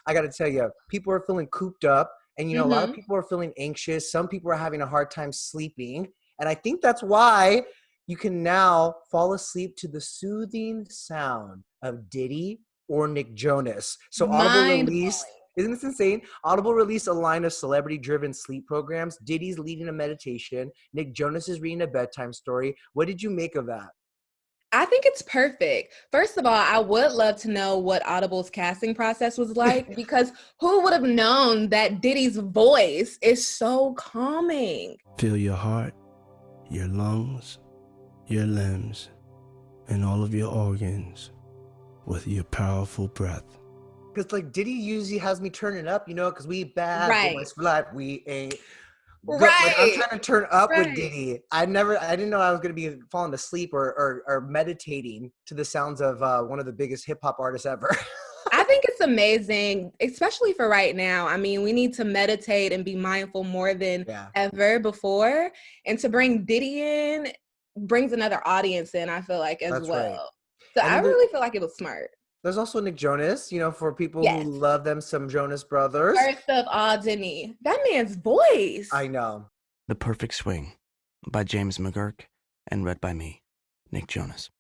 I got to tell you, people are feeling cooped up. And, you know, a lot of Mm-hmm. people are feeling anxious. Some people are having a hard time sleeping. And I think that's why you can now fall asleep to the soothing sound of Diddy or Nick Jonas. So Audible Mind released, blowing. isn't this insane? Audible released a line of celebrity-driven sleep programs. Diddy's leading a meditation. Nick Jonas is reading a bedtime story. What did you make of that? I think it's perfect. First of all, I would love to know what Audible's casting process was like because who would have known that Diddy's voice is so calming? Feel your heart, your lungs, your limbs, and all of your organs with your powerful breath. Because like Diddy usually has me turning up, you know, because we bad Right. boys for life. We ain't good. Like I'm Right. trying to turn up with Right. Diddy. I didn't know I was gonna be falling asleep or meditating to the sounds of one of the biggest hip hop artists ever. I think it's amazing, especially for right now. I mean, we need to meditate and be mindful more than Yeah, ever before. And to bring Diddy in brings another audience in, I feel like, as that's right. well. So And I then really feel like it was smart. there's also Nick Jonas, you know, for people who Yes. love them some Jonas Brothers. First of all, Denny, that man's voice. I know. The Perfect Swing by James McGurk and read by me, Nick Jonas.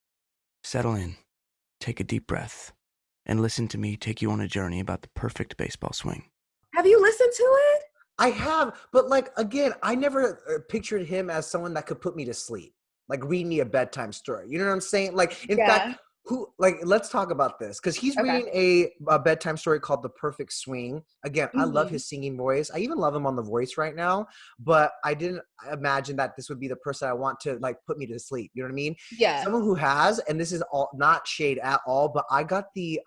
Settle in, take a deep breath, and listen to me take you on a journey about the perfect baseball swing. Have you listened to it? I have, but like again, I never pictured him as someone that could put me to sleep, like read me a bedtime story. You know what I'm saying? Like, in fact, Yeah. let's talk about this because he's Okay. reading a bedtime story called The Perfect Swing. Again, I love Mhm. his singing voice. I even love him on The Voice right now, but I didn't imagine that this would be the person I want to like put me to sleep. You know what I mean? Yeah. Someone who has, and this is all not shade at all, but I got the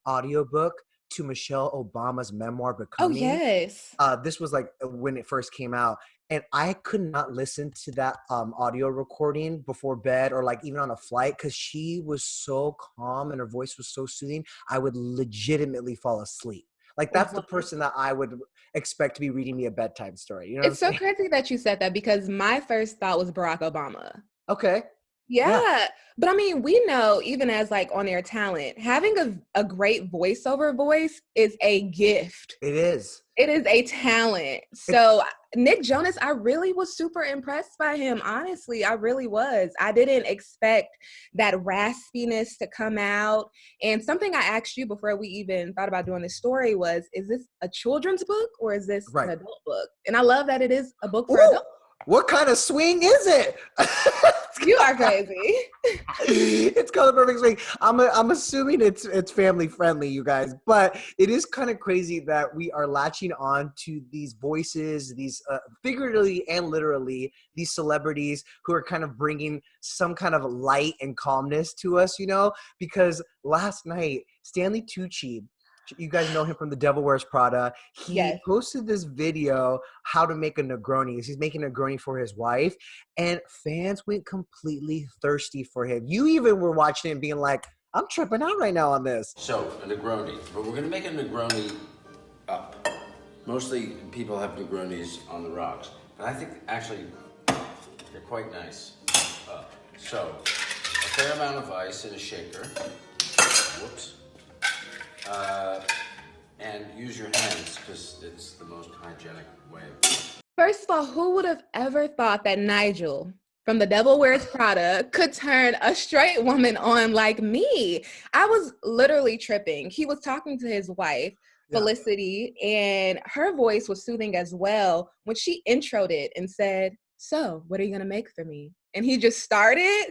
audiobook to Michelle Obama's memoir Oh, Becoming. yes. This was like when it first came out, and I could not listen to that audio recording before bed or like even on a flight because she was so calm and her voice was so soothing. I would legitimately fall asleep. Like that's the person that I would expect to be reading me a bedtime story. You know what I'm It's so saying? crazy that you said that because my first thought was Barack Obama. Okay. Yeah. Yeah. But I mean, we know even as like on air talent, having a great voiceover voice is a gift. It is. It is a talent. It, So Nick Jonas, I really was super impressed by him. Honestly, I really was. I didn't expect that raspiness to come out. And something I asked you before we even thought about doing this story was, is this a children's book or is this an right. adult book? And I love that it is a book for Ooh, adults. what kind of swing is it? You are crazy. It's called The Perfect Swing. I'm assuming it's family friendly, you guys, but it is kind of crazy that we are latching on to these voices, these figuratively and literally, these celebrities who are kind of bringing some kind of light and calmness to us, you know, because last night, Stanley Tucci, you guys know him from The Devil Wears Prada. He Yes. posted this video, how to make a Negroni. He's making a Negroni for his wife, and fans went completely thirsty for him. You even were watching it being like, I'm tripping out right now on this. So, a Negroni. But we're gonna make a Negroni up. Mostly people have Negronis on the rocks. But I think actually they're quite nice up. So, a fair amount of ice in a shaker. Whoops. And use your hands because it's the most hygienic way. First of all, who would have ever thought that Nigel from The Devil Wears Prada could turn a straight woman on like me? I was literally tripping. He was talking to his wife, Felicity, and her voice was soothing as well when she introed it and said, "So, what are you going to make for me?" And he just started.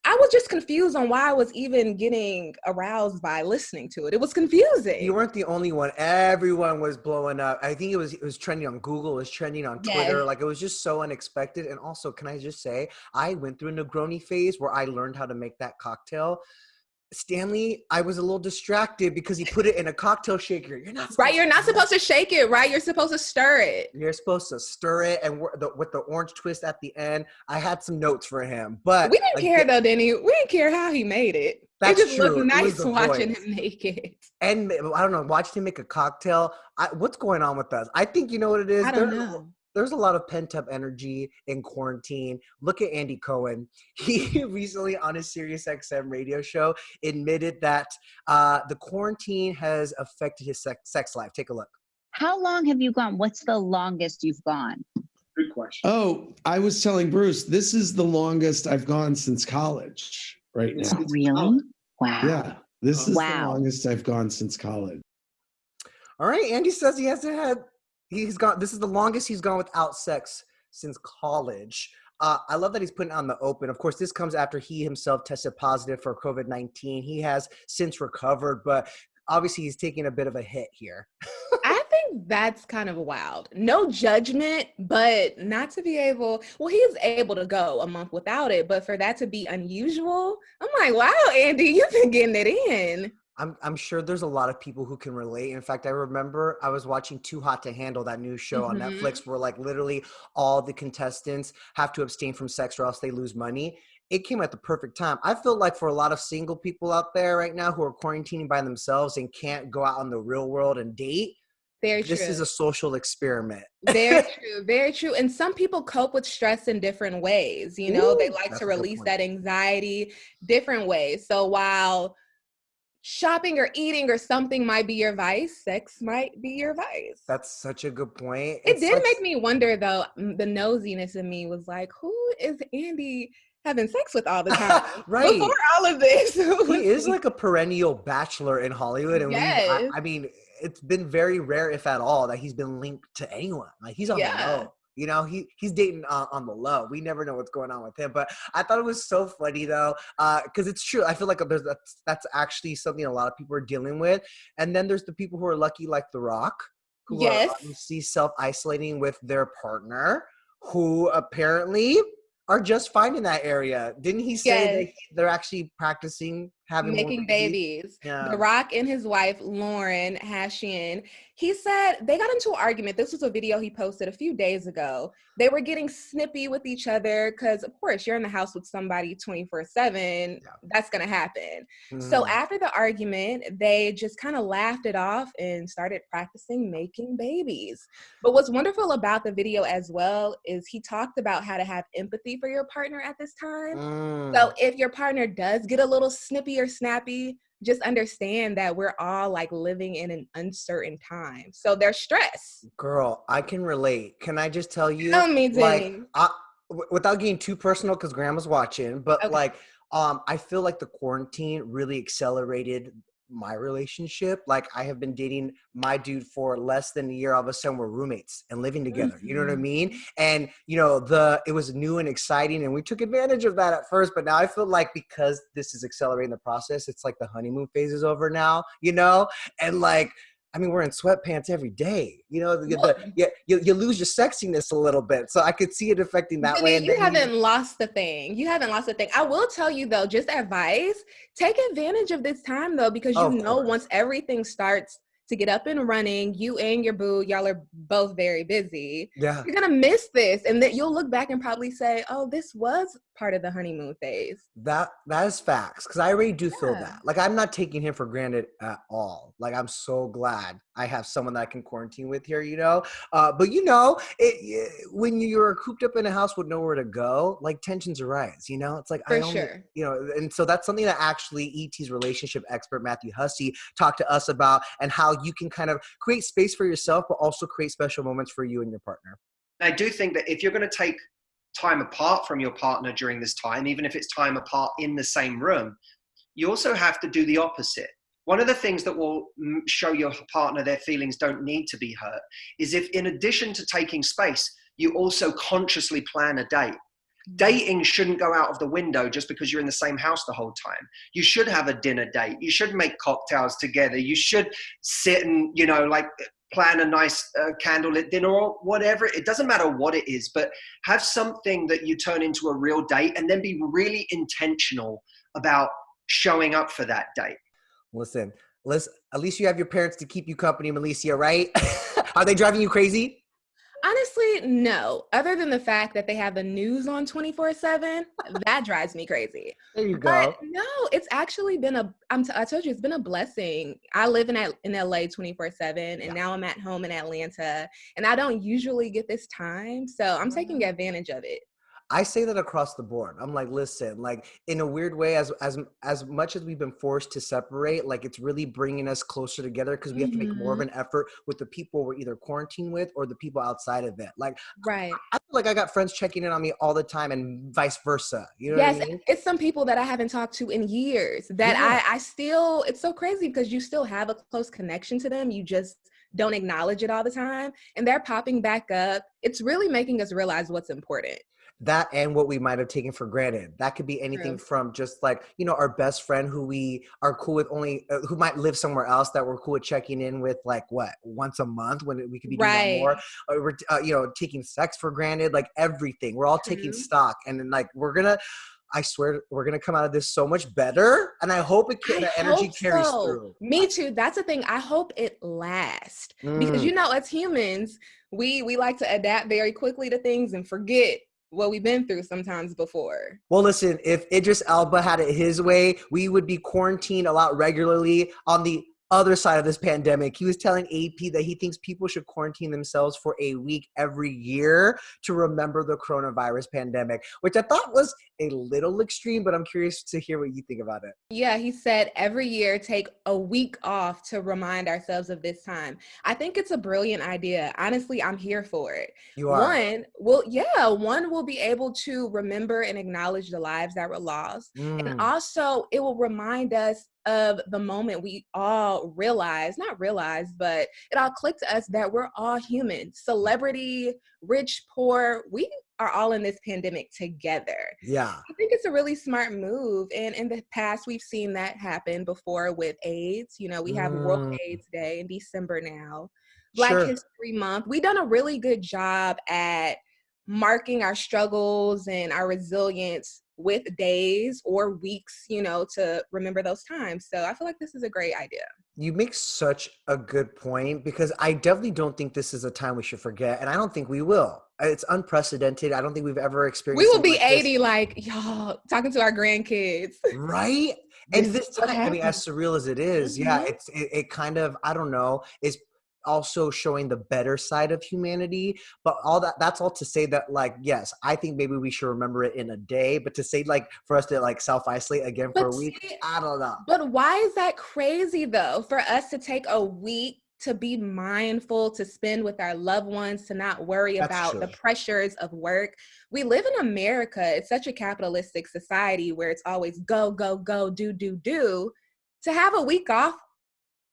I was just confused on why I was even getting aroused by listening to it. It was confusing. You weren't the only one. Everyone was blowing up. I think it was trending on Google. It was trending on Twitter. Yes. Like, it was just so unexpected. And also, can I just say, I went through a Negroni phase where I learned how to make that cocktail. Stanley, I was a little distracted because he put it in a cocktail shaker. You're not Right, you're not supposed to shake it, right? You're supposed to stir it. You're supposed to stir it, and with the orange twist at the end. I had some notes for him, but We didn't care though, Denny. We didn't care how he made it. That's It just true. looked It was nice the watching voice. him make it. And I don't know, watching him make a cocktail. What's going on with us? I think you know what it is. I don't know. there's a lot of pent-up energy in quarantine. Look at Andy Cohen. He recently on his SiriusXM radio show admitted that the quarantine has affected his sex life. Take a look. How long have you gone? What's the longest you've gone? Good question. Oh, I was telling Bruce, this is the longest I've gone since college right now. Oh, really? Wow. Yeah, this is the Wow. longest I've gone since college. All right, Andy says he hasn't had. He's gone. This is the longest he's gone without sex since college. I love that he's putting it on the open. Of course, this comes after he himself tested positive for COVID-19. He has since recovered, but obviously he's taking a bit of a hit here. I think that's kind of wild. No judgment, but not to be able, well, he was able to go a month without it, but for that to be unusual, I'm like, wow, Andy, you've been getting it in. I'm sure there's a lot of people who can relate. In fact, I remember I was watching Too Hot to Handle, that new show on Netflix where like literally all the contestants have to abstain from sex or else they lose money. It came at the perfect time. I feel like for a lot of single people out there right now who are quarantining by themselves and can't go out in the real world and date, this is a social experiment. Very true. Very true. And some people cope with stress in different ways. You know, they like to release that anxiety different ways. So while shopping or eating or something might be your vice, sex might be your vice. That's such a good point. It did make me wonder, though. The nosiness in me was like, who is Andy having sex with all the time? Right. Before all of this. He is like a perennial bachelor in Hollywood. And Yes. I mean, it's been very rare, if at all, that he's been linked to anyone. Like he's on the low. You know, he's dating on the low. We never know what's going on with him. But I thought it was so funny, though, because it's true. I feel like that's actually something a lot of people are dealing with. And then there's the people who are lucky, like The Rock, who are obviously self-isolating with their partner, who apparently are just fine in that area. Didn't he say that they're actually practicing making babies? Yeah. The Rock and his wife, Lauren Hashian, he said they got into an argument. This was a video he posted a few days ago. They were getting snippy with each other because, of course, you're in the house with somebody 24/7. That's going to happen. So after the argument, they just kind of laughed it off and started practicing making babies. But what's wonderful about the video as well is he talked about how to have empathy for your partner at this time. So if your partner does get a little snippy or snappy, just understand that we're all like living in an uncertain time. So there's stress. Girl, I can relate. Can I just tell you? Tell me, Denny. Like, without getting too personal, because Grandma's watching, but I feel like the quarantine really accelerated my relationship. Like I have been dating my dude for less than a year. All of a sudden we're roommates and living together. You know what I mean? And you know, it was new and exciting and we took advantage of that at first, but now I feel like because this is accelerating the process, it's like the honeymoon phase is over now, you know? And like, I mean, we're in sweatpants every day. You know, you lose your sexiness a little bit. So I could see it affecting that way. And you haven't lost the thing. You haven't lost the thing. I will tell you, though, just advice, take advantage of this time, though, because you know once everything starts to get up and running, you and your boo, y'all are both very busy. Yeah. You're going to miss this. And then you'll look back and probably say, oh, this was part of the honeymoon phase. That is facts. Because I already do feel that. Like, I'm not taking him for granted at all. Like, I'm so glad I have someone that I can quarantine with here, you know? But, you know, when you're cooped up in a house with nowhere to go, like, tensions arise, you know? It's like, you know, and so that's something that actually ET's relationship expert, Matthew Hussey, talked to us about and how you can kind of create space for yourself, but also create special moments for you and your partner. I do think that if you're going to take time apart from your partner during this time, even if it's time apart in the same room, you also have to do the opposite. One of the things that will show your partner their feelings don't need to be hurt is if, in addition to taking space, you also consciously plan a date. Dating shouldn't go out of the window just because you're in the same house the whole time. You should have a dinner date. You should make cocktails together. You should sit and, you know, like plan a nice candlelit dinner or whatever. It doesn't matter what it is, but have something that you turn into a real date and then be really intentional about showing up for that date. Listen, at least you have your parents to keep you company, Melicia, right? Are they driving you crazy? Honestly, no. Other than the fact that they have the news on 24/7, that drives me crazy. There you But go. no, it's actually been I told you it's been a blessing. I live in LA 24/7, and now I'm at home in Atlanta, and I don't usually get this time, so I'm taking advantage of it. I say that across the board. I'm like, listen, like in a weird way, as much as we've been forced to separate, like it's really bringing us closer together because we have to make more of an effort with the people we're either quarantined with or the people outside of it. Like, Right. I feel like I got friends checking in on me all the time, and vice versa. You know what I Yes, mean? it's some people that I haven't talked to in years that Yeah. I still, it's so crazy because you still have a close connection to them. You just don't acknowledge it all the time. And they're popping back up. It's really making us realize what's important. That and what we might have taken for granted. That could be anything True. from just like, our best friend who we are cool with only, who might live somewhere else that we're cool with checking in with, like what, once a month when we could be doing that more. Right. Or we're, taking sex for granted, like everything. We're all taking True. stock. And then like, I swear we're going to come out of this so much better. And I hope I the energy hope carries so. through. Me too. That's the thing. I hope it lasts because Mm. as humans, we like to adapt very quickly to things and forget what we've been through sometimes before. Well, listen, if Idris Elba had it his way, we would be quarantined a lot regularly on the other side of this pandemic. He was telling AP that he thinks people should quarantine themselves for a week every year to remember the coronavirus pandemic, which I thought was a little extreme, but I'm curious to hear what you think about it. Yeah, he said every year take a week off to remind ourselves of this time. I think it's a brilliant idea. Honestly, I'm here for it. You are. One will be able to remember and acknowledge the lives that were lost. And Mm. also it will remind us of the moment we all not realize, but it all clicked to us that we're all human. Celebrity, rich, poor, we are all in this pandemic together. Yeah. I think it's a really smart move. And in the past, we've seen that happen before with AIDS. We have World Mm. AIDS Day in December now. Black Sure. History Month. We've done a really good job at marking our struggles and our resilience with days or weeks, to remember those times. So I feel like this is a great idea. You make such a good point because I definitely don't think this is a time we should forget, and I don't think we will. It's unprecedented. I don't think we've ever experienced We will something be like this. 80, like, y'all, talking to our grandkids. Right? This And is this what time, I mean, as happened. surreal as it is, yeah, Mhm. it kind of, I don't know, is also showing the better side of humanity. But that's all to say that, like, yes, I think maybe we should remember it in a day, but to say like for us to like self-isolate again for But a week, see, I don't know. but why is that crazy though? For us to take a week to be mindful, to spend with our loved ones, to not worry That's about true. the pressures of work. We live in America. It's such a capitalistic society where it's always go, go, go, do, do, do. To have a week off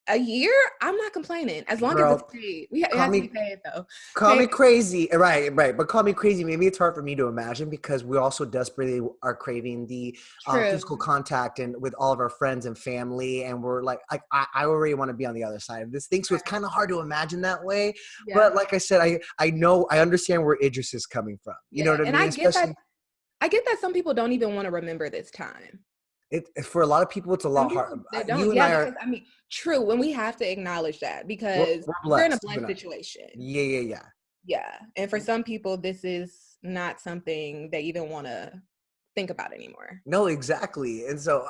a year, I'm not complaining as long as it's Girl, paid. It call has to me be paid though. Call me Paid. crazy, right? But call me crazy. Maybe it's hard for me to imagine because we also desperately are craving the physical True. contact and with all of our friends and family, and we're like I already want to be on the other side of this thing, so it's kind of hard to imagine that way. Yeah. But like I said, I understand where Idris is coming from. You know Yeah. what I And mean? Especially I get that some people don't even want to remember this time. for a lot of people, it's a Some lot hard. people they You don't. and Yeah, I are because true, when we have to acknowledge that because we're we're in a blessed. You blessed and I. situation. Yeah. Yeah. And for some people, this is not something they even want to think about anymore. No, exactly. And so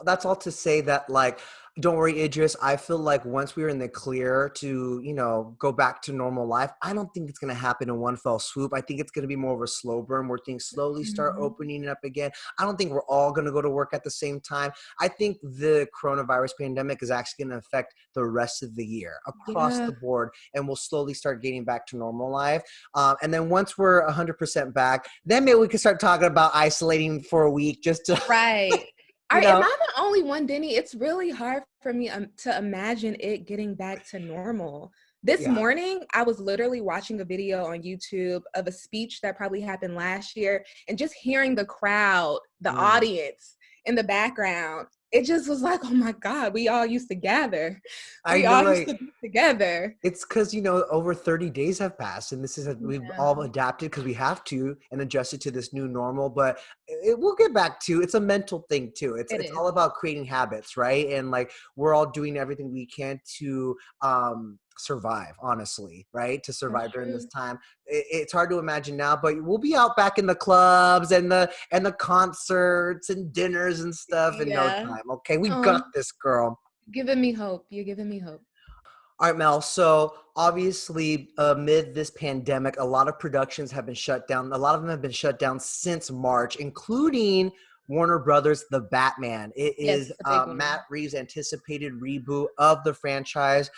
that's all to say that, like, don't worry, Idris. I feel like once we're in the clear to, go back to normal life, I don't think it's going to happen in one fell swoop. I think it's going to be more of a slow burn where things slowly start Mhm. opening up again. I don't think we're all going to go to work at the same time. I think the coronavirus pandemic is actually going to affect the rest of the year across Yeah. the board, and we'll slowly start getting back to normal life. And then once we're 100% back, then maybe we can start talking about isolating for a week just to, Right. you Am know. I the only one, Denny? It's really hard for me to imagine it getting back to normal. This Yeah. morning, I was literally watching a video on YouTube of a speech that probably happened last year, and just hearing the crowd, the Mm. audience in the background, it just was like, oh my God, we all used to gather. I We know, all used right? to be together. It's because, over 30 days have passed, and we've Yeah, all adapted because we have to and adjusted to this new normal, but it will get back to, it's a mental thing too. It's it it's is. all about creating habits, right? And like we're all doing everything we can to survive, honestly, right? To survive That's during true. this time. It's hard to imagine now, but we'll be out back in the clubs and the concerts and dinners and stuff in no Yeah. time. Okay, we got Oh, this, girl. giving me hope. You're giving me hope. All right, Mel. So obviously, amid this pandemic, a lot of productions have been shut down. A lot of them have been shut down since March, including Warner Brothers' The Batman. It Yes, is a big one. Matt Reeves' anticipated reboot of the franchise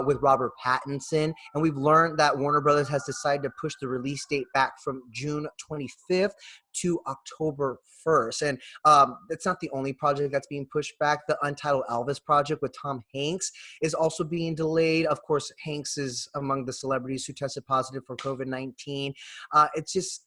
with Robert Pattinson. And we've learned that Warner Brothers has decided to push the release date back from June 25th to October 1st. And it's not the only project that's being pushed back. The Untitled Elvis project with Tom Hanks is also being delayed. Of course, Hanks is among the celebrities who tested positive for COVID-19. It's just,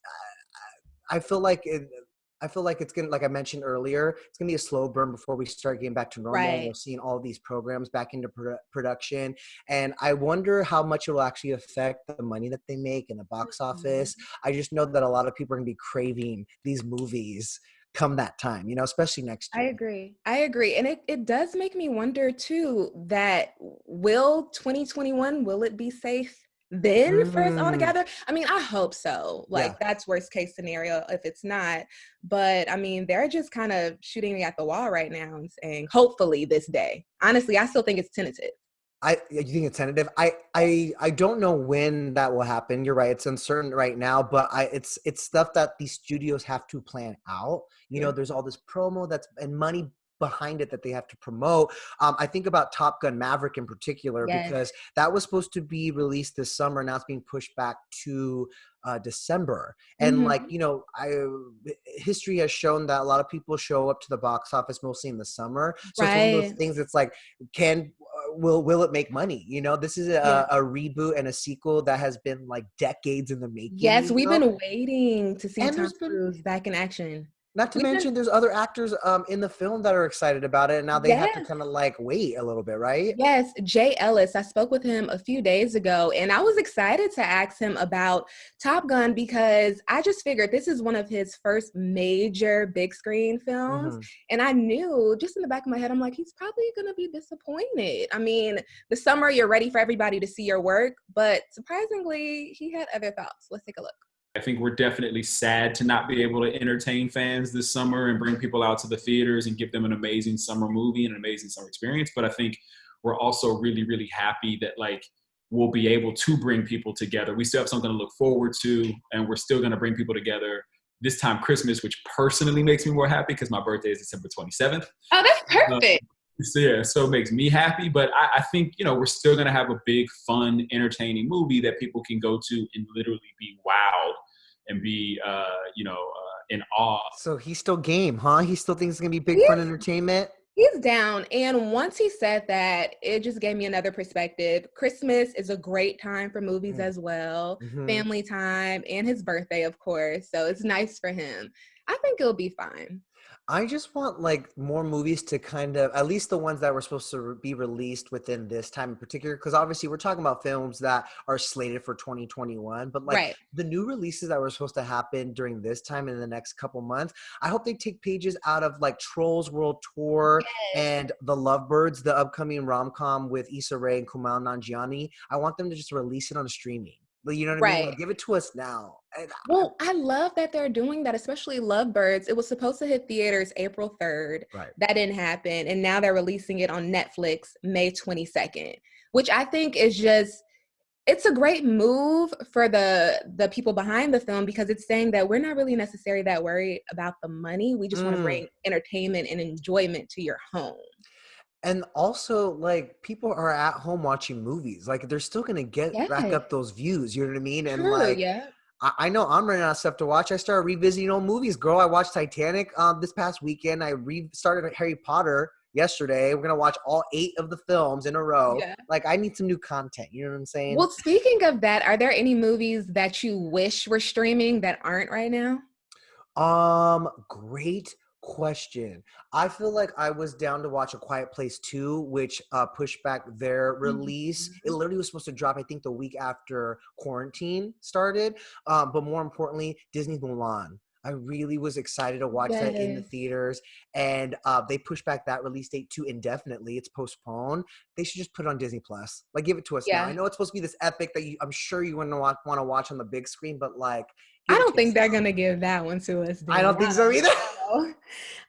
I feel like it's gonna, like I mentioned earlier, it's gonna be a slow burn before we start getting back to normal. And Right. we're seeing all these programs back into production, and I wonder how much it will actually affect the money that they make in the box Mhm. office. I just know that a lot of people are gonna be craving these movies come that time, especially next I year. agree. I agree. And it does make me wonder too that will 2021, will it be safe then for us all Mm, together? I mean, I hope so. yeah. Like that's worst case scenario if it's not. But I mean, they're just kind of shooting at the wall right now and saying, hopefully this day. Honestly, I still think it's tentative. You think it's tentative? I don't know when that will happen. You're right. It's uncertain right now, but it's stuff that these studios have to plan out. True. There's all this promo that's and money behind it that they have to promote. I think about Top Gun Maverick in particular Yes. because that was supposed to be released this summer. Now it's being pushed back to December. And like, Mhm. history has shown that a lot of people show up to the box office mostly in the summer. So it's one of those Right. things that's like, will it make money? This is Yeah. a reboot and a sequel that has been like decades in the making. Yes, we've been waiting to see And Tom there's been, Cruise back in action. not to We've been mention, there's other actors in the film that are excited about it, and now they have to Yes. kind of like wait a little bit, right? Yes, Jay Ellis. I spoke with him a few days ago, and I was excited to ask him about Top Gun because I just figured this is one of his first major big screen films. Hmm. And I knew just in the back of my head, I'm like, he's probably going to be disappointed. I mean, the summer, you're ready for everybody to see your work, but surprisingly, he had other thoughts. Let's take a look. I think we're definitely sad to not be able to entertain fans this summer and bring people out to the theaters and give them an amazing summer movie and an amazing summer experience. But I think we're also really, really happy that like we'll be able to bring people together. We still have something to look forward to, and we're still going to bring people together this time Christmas, which personally makes me more happy because my birthday is December 27th. Oh, that's perfect. So it makes me happy. But I think, we're still going to have a big, fun, entertaining movie that people can go to and literally be wowed and be, in awe. So he's still game, huh? He still thinks it's gonna be big fun entertainment. He's down. And once he said that, it just gave me another perspective. Christmas is a great time for movies as well, Mm-hmm. family time, and his birthday, of course. So it's nice for him. I think it'll be fine. I just want like more movies to kind of, at least the ones that were supposed to be released within this time in particular, because obviously we're talking about films that are slated for 2021, but like Right. the new releases that were supposed to happen during this time in the next couple months, I hope they take pages out of like Trolls World Tour Yes. and The Lovebirds, the upcoming rom-com with Issa Rae and Kumail Nanjiani. I want them to just release it on streaming. You know what I mean? Right. Like, give it to us now. And Well, I love that they're doing that, especially Lovebirds. It was supposed to hit theaters April 3rd. right. That didn't happen. And now they're releasing it on Netflix May 22nd, which I think is just, it's a great move for the people behind the film because it's saying that we're not really necessarily that worried about the money. We just want to bring entertainment and enjoyment to your home. And also, like, people are at home watching movies. Like, they're still going to rack Yes. up those views. You know what I mean? And, True, like, yeah. I know I'm running out of stuff to watch. I started revisiting old movies. Girl, I watched Titanic this past weekend. I restarted Harry Potter yesterday. We're going to watch all 8 of the films in a row. Yeah. Like, I need some new content. You know what I'm saying? Well, speaking of that, are there any movies that you wish were streaming that aren't right now? Great question. I feel like I was down to watch A Quiet Place 2, which pushed back their release. It literally was supposed to drop, I think, the week after quarantine started. But more importantly, Disney's Mulan. I really was excited to watch that in the theaters, and they pushed back that release date to indefinitely. It's postponed. They should just put it on Disney Plus. Like, give it to us now. I know it's supposed to be this epic that I'm sure you wouldn't want to watch on the big screen, but like, I don't think they're gonna give that one to us. I don't think so either.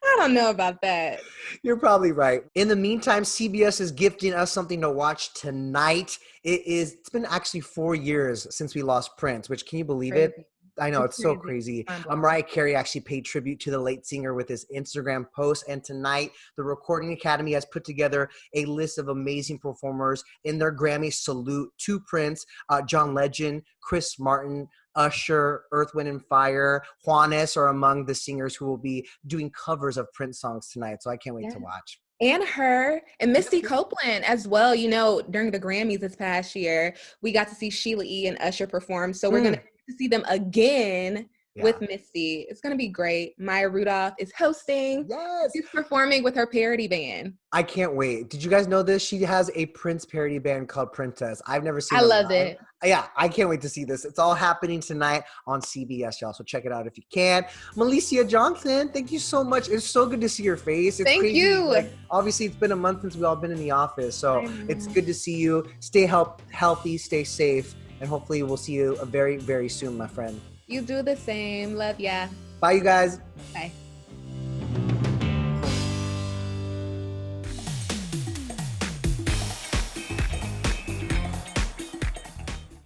I don't know about that. You're probably right. In the meantime, CBS is gifting us something to watch tonight. It's been actually 4 years since we lost Prince, which, can you believe it? I know, it's so crazy. Mariah Carey actually paid tribute to the late singer with his Instagram post. And tonight, the Recording Academy has put together a list of amazing performers in their Grammy salute to Prince. John Legend, Chris Martin, Usher, Earth, Wind and Fire, Juanes are among the singers who will be doing covers of Prince songs tonight. So I can't wait to watch. And her and Misty Copeland as well. You know, during the Grammys this past year, we got to see Sheila E. and Usher perform. So we're going to see them again with Misty. It's going to be great. Maya Rudolph is hosting. Yes. She's performing with her parody band. I can't wait. Did you guys know this? She has a Prince parody band called Princess. I've never seen it. I love it. Yeah, I can't wait to see this. It's all happening tonight on CBS, y'all. So check it out if you can. Melicia Johnson, thank you so much. It's so good to see your face. It's thank you. Like, obviously, it's been a month since we've all been in the office. So it's good to see you. Stay healthy, stay safe, and hopefully we'll see you very, very soon, my friend. You do the same. Love ya. Bye, you guys. Bye.